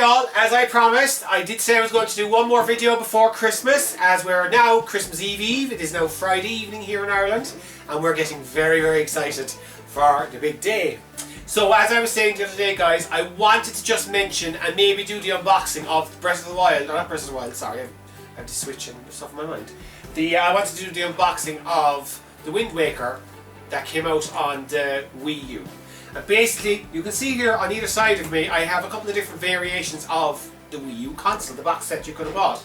all, as I promised, I did say I was going to do one more video before Christmas, as we're now Christmas Eve. It is now Friday evening here in Ireland, and we're getting very, very excited for the big day. So as I was saying the other day, guys, I wanted to just mention and maybe do the unboxing of Breath of the Wild, or not Breath of the Wild, sorry, I have to switch and stuff in my mind. I wanted to do the unboxing of the Wind Waker that came out on the Wii U. And basically, you can see here on either side of me, I have a couple of different variations of the Wii U console, the box set you could have bought.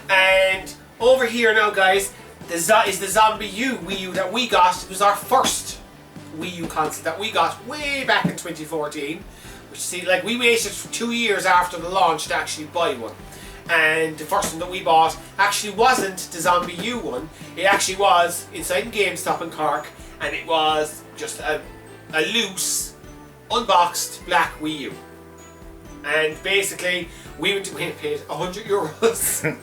And over here now, guys, is the Zombie U Wii U that we got. It was our first Wii U console that we got way back in 2014. Which, see, like, we waited for 2 years after the launch to actually buy one. And the first one that we bought actually wasn't the Zombie U one. It actually was inside GameStop in Cork, and it was just a loose, unboxed black Wii U. And basically, we paid €100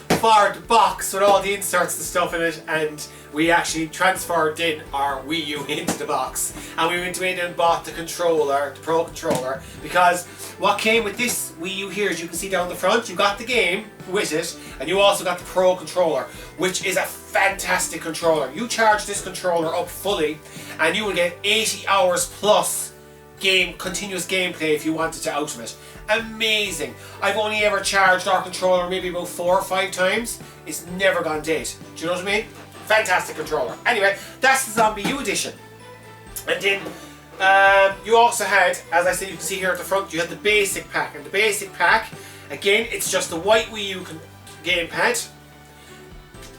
for the box with all the inserts and stuff in it, and we actually transferred in our Wii U into the box. And we went in and bought the controller, the Pro Controller, because what came with this Wii U here, as you can see down the front, you got the game with it, and you also got the Pro Controller, which is a fantastic controller. You charge this controller up fully, and you will get 80 hours plus continuous gameplay if you wanted to out of it. Amazing. I've only ever charged our controller maybe about 4 or 5 times. It's never gone dead. Do you know what I mean? Fantastic controller. Anyway, that's the Zombie U edition. And then you also had, as I said, you can see here at the front, you had the basic pack. And the basic pack, again, it's just the white Wii U gamepad,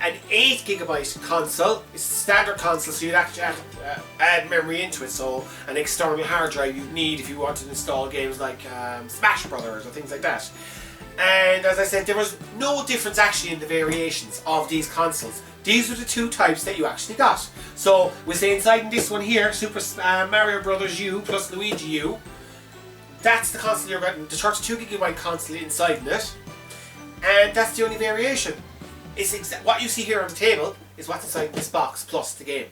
an 8GB console. It's a standard console, so you'd actually have to add memory into it, so an external hard drive you'd need if you wanted to install games like Smash Brothers or things like that. And as I said, there was no difference actually in the variations of these consoles. These were the two types that you actually got. So we say inside in this one here, Super Mario Brothers U plus Luigi U, that's the console you're getting, the 32GB console inside in it, and that's the only variation. It's what you see here on the table is what's inside this box plus the game.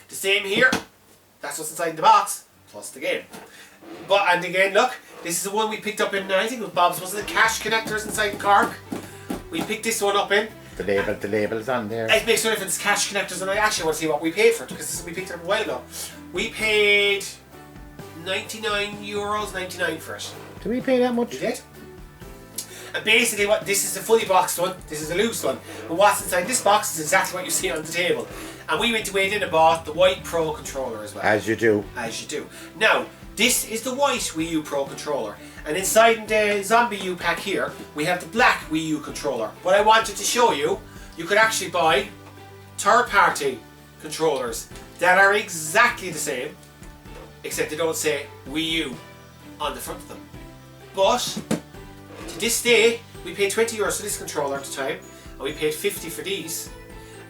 The same here, that's what's inside the box plus the game. And again, look, this is the one we picked up in, I think it was Bob's, was it the cash connectors inside in Cork? We picked this one up in. The label's on there. It makes no difference, cash connectors, and I actually want to see what we paid for it, because we picked it up a while ago. We paid €99.99 for it. Did we pay that much? We did. And basically, this is a fully boxed one, this is a loose one. But what's inside this box is exactly what you see on the table. And we went in and bought the white Pro Controller as well. As you do. As you do. Now, this is the white Wii U Pro Controller. And inside the Zombie U pack here, we have the black Wii U controller. What I wanted to show you, you could actually buy third-party controllers that are exactly the same, except they don't say Wii U on the front of them. But to this day, we paid €20 for this controller at the time, and we paid $50 for these.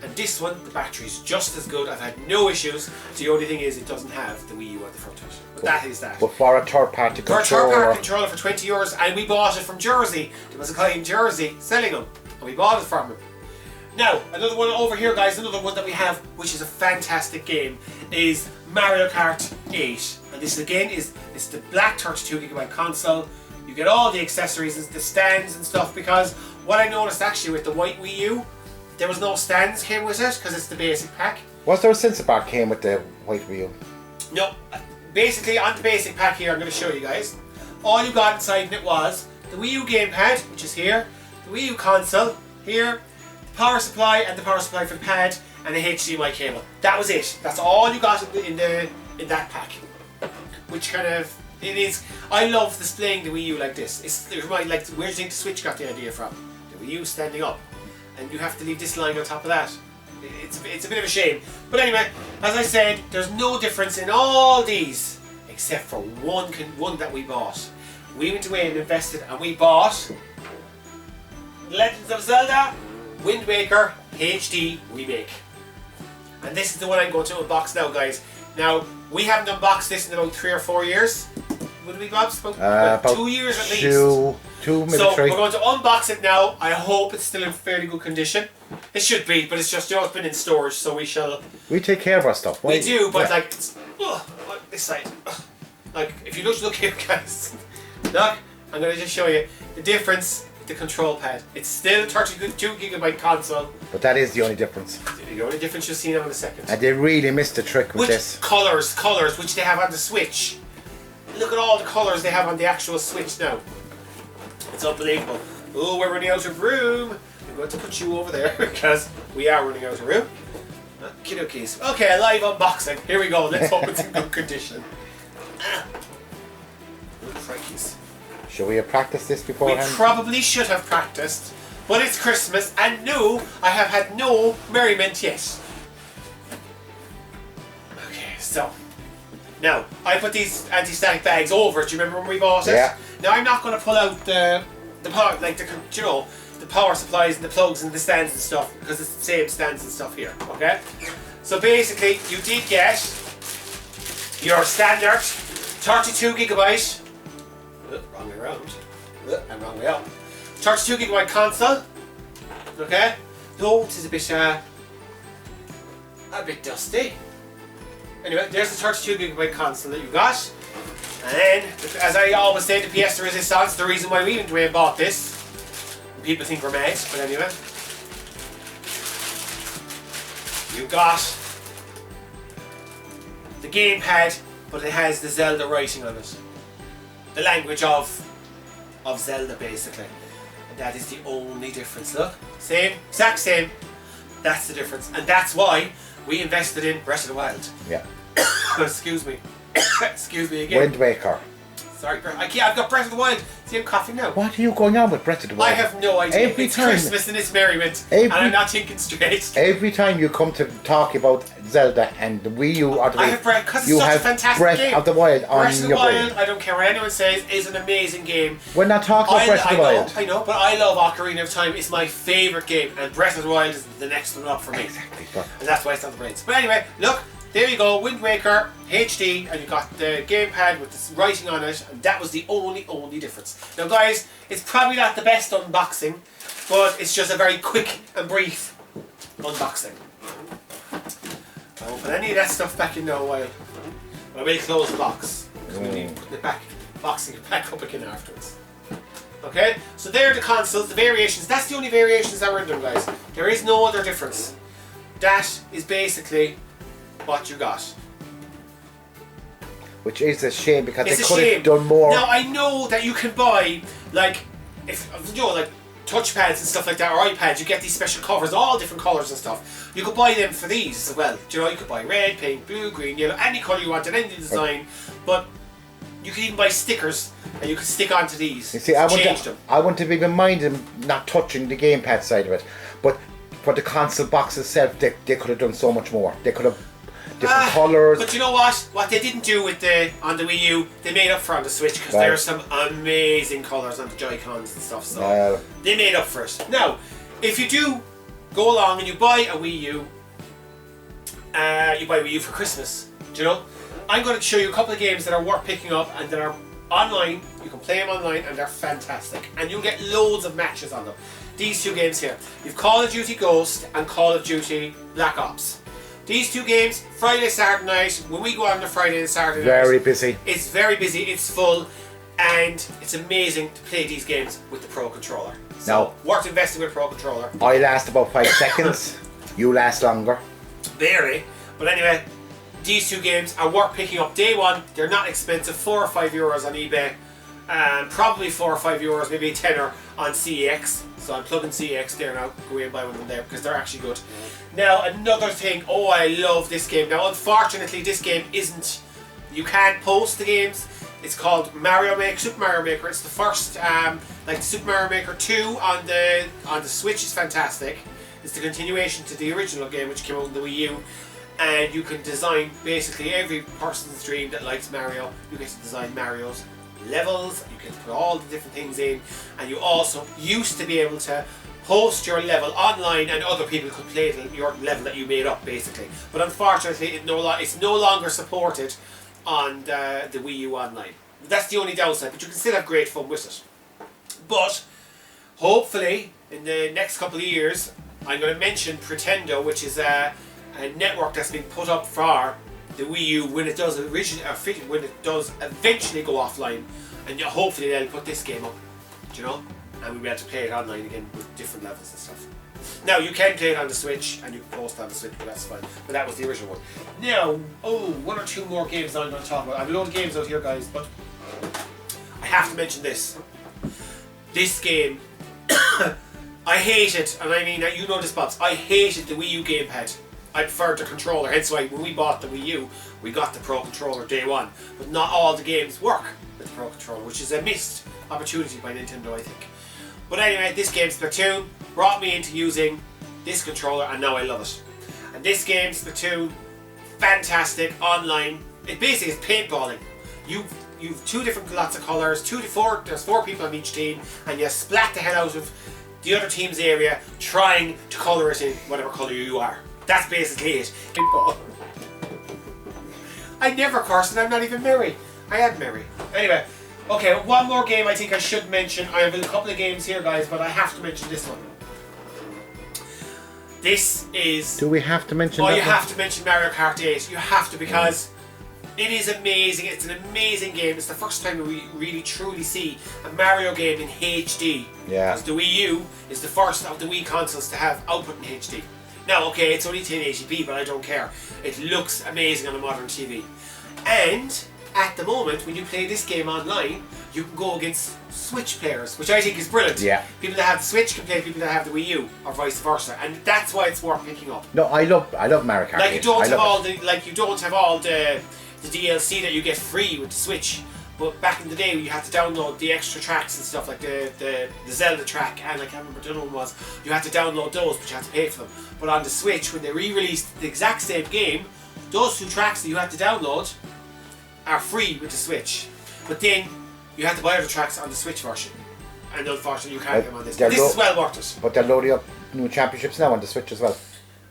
And this one, the battery is just as good. I've had no issues. The only thing is, it doesn't have the Wii U on the front of it. But that is that. But for a third-party controller. For a third-party controller for €20, and we bought it from Jersey. There was a guy in Jersey selling them, and we bought it from him. Now, another one over here, guys, another one that we have, which is a fantastic game, is Mario Kart 8. And this again it's the black 32GB console. You get all the accessories and the stands and stuff, because what I noticed actually with the white Wii U, there was no stands came with it because it's the basic pack. Was there a sensor bar came with the white Wii U? No. Basically, on the basic pack here, I'm going to show you guys. All you got inside it was the Wii U gamepad, which is here, the Wii U console here, the power supply and the power supply for the pad, and a HDMI cable. That was it. That's all you got in that pack. Which kind of it is. I love displaying the Wii U like this. It reminds like where do you think the Switch got the idea from? The Wii U standing up. And you have to leave this line on top of that. It's a bit of a shame. But anyway, as I said, there's no difference in all these except for one that we bought. We went away and invested, and we bought Legends of Zelda Wind Waker HD Remake. And this is the one I'm going to unbox now, guys. Now, we haven't unboxed this in about 3 or 4 years. Would we, Bob? About 2 years at least. Two, maybe so 3. We're going to unbox it now. I hope it's still in fairly good condition. It should be, but it's just, it's been in storage, so we shall... We take care of our stuff. We do, but like, this side. Like, if you look here, guys. Look, I'm going to just show you the difference with the control pad. It's still a 32GB console. But that is the only difference. The only difference you'll see now in a second. And they really missed the trick with this. Colours, which they have on the Switch. Look at all the colours they have on the actual Switch now. It's unbelievable. Oh, we're running out of room. I'm going to put you over there because we are running out of room. Okey-dokies. Okay, a live unboxing. Here we go. Let's hope it's in good condition. Oh, crikeys. Should we have practiced this beforehand? We probably should have practiced, but it's Christmas and no, I have had no merriment yet. Okay, so now I put these anti-static bags over it. Do you remember when we bought it? Yeah. Now I'm not going to pull out the power, like the power supplies and the plugs and the stands and stuff because it's the same stands and stuff here. Okay, so basically you did get your standard 32GB. Wrong way around. And wrong way up. 32GB console. Okay. Though it is a bit dusty. Anyway, there's the 32GB console that you got. And as I always say, the pièce de résistance, the reason why we went away and bought this. People think we're mad, but anyway. You got the gamepad, but it has the Zelda writing on it. The language of Zelda, basically. And that is the only difference. Look, same, exact same. That's the difference. And that's why we invested in Breath of the Wild. Yeah. Excuse me. Excuse me again. Wind Waker. Sorry, I've got Breath of the Wild. See, I'm coughing now. What are you going on with Breath of the Wild? I have no idea. Every it's time, Christmas and it's merriment, and I'm not thinking straight. Every time you come to talk about Zelda and the Wii U or the I Wii, have Breath, because it's you such a have fantastic Breath game. of the Wild on Breath of the your Wild, brain. I don't care what anyone says, is an amazing game. We're not talking about Breath of the Wild. I know, but I love Ocarina of Time. It's my favourite game, and Breath of the Wild is the next one up for me. Exactly. And that's why it's on the brains. But anyway, look, there you go, Wind Waker HD, and you got the gamepad with the writing on it, and that was the only difference. Now guys, it's probably not the best unboxing, but it's just a very quick and brief unboxing. I won't put any of that stuff back in now a while. But I will close the box, because we need to put it back, boxing it back up again afterwards. Okay, so there are the consoles, the variations. That's the only variations that were in them, guys. There is no other difference. That is basically what you got. Which is a shame because It's they a could shame. have done more. Now I know that you can buy like like touchpads and stuff like that or iPads. You get these special covers, all different colours and stuff. You could buy them for these as well. Do you know, you could buy red, pink, blue, green, yellow, any colour you wanted, any design. But you could even buy stickers and you could stick onto these. You see, I wouldn't have even minded not touching the gamepad side of it, but for the console box itself, they could have done so much more. They could have different colours. But you know what? What they didn't do with on the Wii U, they made up for on the Switch because there are some amazing colours on the Joy-Cons and stuff. So they made up for it. Now, if you do go along and you buy a Wii U, you buy a Wii U for Christmas. Do you know? I'm going to show you a couple of games that are worth picking up and that are online. You can play them online and they're fantastic. And you'll get loads of matches on them. These two games here. You've Call of Duty Ghost and Call of Duty Black Ops. These two games, Friday, Saturday night, when we go on the Friday and Saturday night. Very busy. It's very busy, it's full, and it's amazing to play these games with the Pro Controller. So, worth investing with a Pro Controller. I last about 5 seconds, you last longer. Very. But anyway, these two games are worth picking up day one. They're not expensive, €4 or €5 on eBay. And probably €4 or €5, maybe a tenner on CEX. So I'm plugging CEX there now. Go and buy one of them there because they're actually good. Now another thing, oh I love this game. Now unfortunately this game isn't, you can't post the games. It's called Super Mario Maker. It's the first, like Super Mario Maker 2 on the Switch is fantastic. It's the continuation to the original game which came out on the Wii U. And you can design basically every person's dream that likes Mario. You get to design Mario's levels, you can put all the different things in, and you also used to be able to post your level online and other people could play your level that you made up basically. But unfortunately it's no longer supported on the Wii U Online. That's the only downside, but you can still have great fun with it. But hopefully in the next couple of years I'm going to mention Pretendo, which is a network that's been put up for the Wii U when it does eventually go offline. and hopefully they'll put this game up, do you know, and we'll be able to play it online again with different levels and stuff. Now you can play it on the Switch and you can post on the Switch, but that's fine. But that was the original one. Now, one or two more games I'm going to talk about. I have a load of games out here, guys, but I have to mention this. This game, I hate it, and I mean, you know this, Bobs. I hated the Wii U gamepad. I preferred the controller. Hence why when we bought the Wii U, we got the Pro Controller day one. But not all the games work with the Pro Controller, which is a missed opportunity by Nintendo, I think. But anyway, this game, Splatoon, brought me into using this controller, and now I love it. And this game, Splatoon, fantastic online. It basically is paintballing. You've two different lots of colours, there's 4 people on each team, and you splat the hell out of the other team's area trying to colour it in whatever colour you are. That's basically it. I never curse and I'm not even merry. I am merry. Anyway, okay, one more game I think I should mention. I have a couple of games here, guys, but I have to mention this one. This is... Do we have to mention that you one? have to mention Mario Kart 8. You have to, because it is amazing. It's an amazing game. It's the first time we really truly see a Mario game in HD. Yeah. Because the Wii U is the first of the Wii consoles to have output in HD. Now, okay, it's only 1080p, but I don't care. It looks amazing on a modern TV. And at the moment, when you play this game online, you can go against Switch players, which I think is brilliant. Yeah. People that have the Switch can play people that have the Wii U, or vice versa, and that's why it's worth picking up. No, I love Mario Kart. Like you don't have all the DLC that you get free with the Switch. But back in the day, you had to download the extra tracks and stuff, like the Zelda track, and I can't remember what the other one was. You had to download those, but you had to pay for them. But on the Switch, when they re-released the exact same game, those 2 tracks that you had to download are free with the Switch. But then you had to buy the tracks on the Switch version, and unfortunately you can't get them on this. This is well worth it. But they're loading up new championships now on the Switch as well.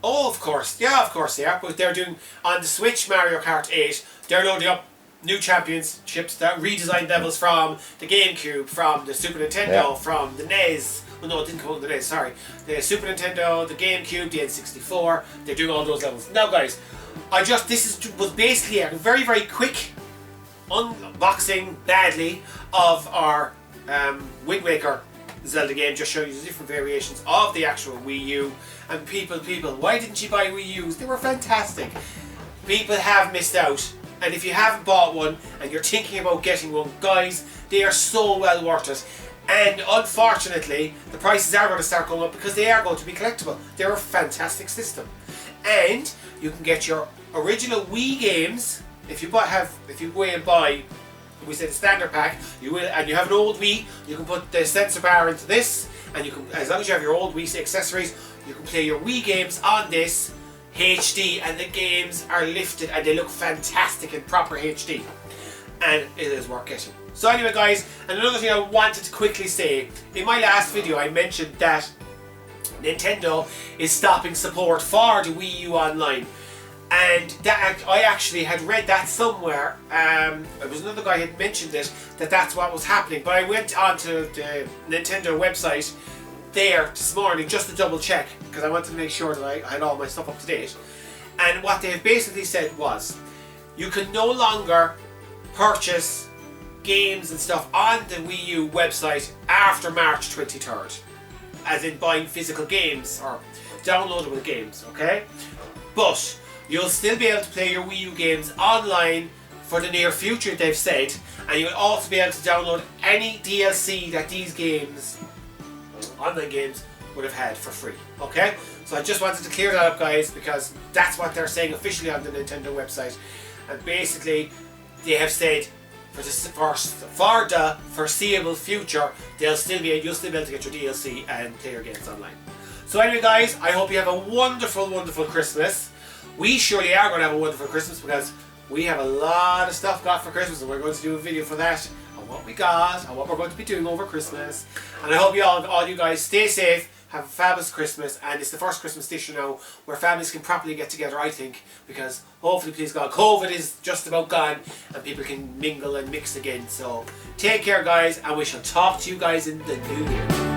Oh, of course. Yeah, of course they are. But they're doing, on the Switch Mario Kart 8, they're loading up new championships, that redesigned levels from the GameCube, from the Super Nintendo, from the NES. Well, no, it didn't come on the NES, sorry. The Super Nintendo, the GameCube, the N64. They're doing all those levels. Now, guys, this was basically a very, very quick unboxing, badly, of our Wind Waker Zelda game, just showing you the different variations of the actual Wii U. And people, why didn't you buy Wii U's? They were fantastic. People have missed out. And if you haven't bought one and you're thinking about getting one, guys, they are so well worth it. And unfortunately, the prices are going to start going up because they are going to be collectible. They're a fantastic system. And you can get your original Wii games if you go and buy, we said the standard pack, and you have an old Wii, you can put the sensor bar into this, and you can, as long as you have your old Wii accessories, you can play your Wii games on this HD, and the games are lifted and they look fantastic in proper HD, and it is worth getting. So anyway, guys, and another thing I wanted to quickly say, in my last video I mentioned that Nintendo is stopping support for the Wii U Online, and that I actually had read that somewhere. It was another guy who had mentioned it, that's what was happening, but I went onto the Nintendo website there this morning just to double check, because I wanted to make sure that I had all my stuff up to date. And what they have basically said was, you can no longer purchase games and stuff on the Wii U website after March 23rd, as in buying physical games or downloadable games, okay? But you'll still be able to play your Wii U games online for the near future, they've said, and you'll also be able to download any DLC that these games, online games, would have had for free, okay? So I just wanted to clear that up, guys, because that's what they're saying officially on the Nintendo website. And basically, they have said for the foreseeable future, you'll still be able to get your DLC and play your games online. So anyway, guys, I hope you have a wonderful, wonderful Christmas. We surely are going to have a wonderful Christmas because we have a lot of stuff got for Christmas, and we're going to do a video for that, on what we got and what we're going to be doing over Christmas. And I hope all you guys stay safe, have a fabulous Christmas, and it's the first Christmas this year now where families can properly get together, I think, because hopefully, please God, COVID is just about gone and people can mingle and mix again. So take care, guys, and we shall talk to you guys in the new year.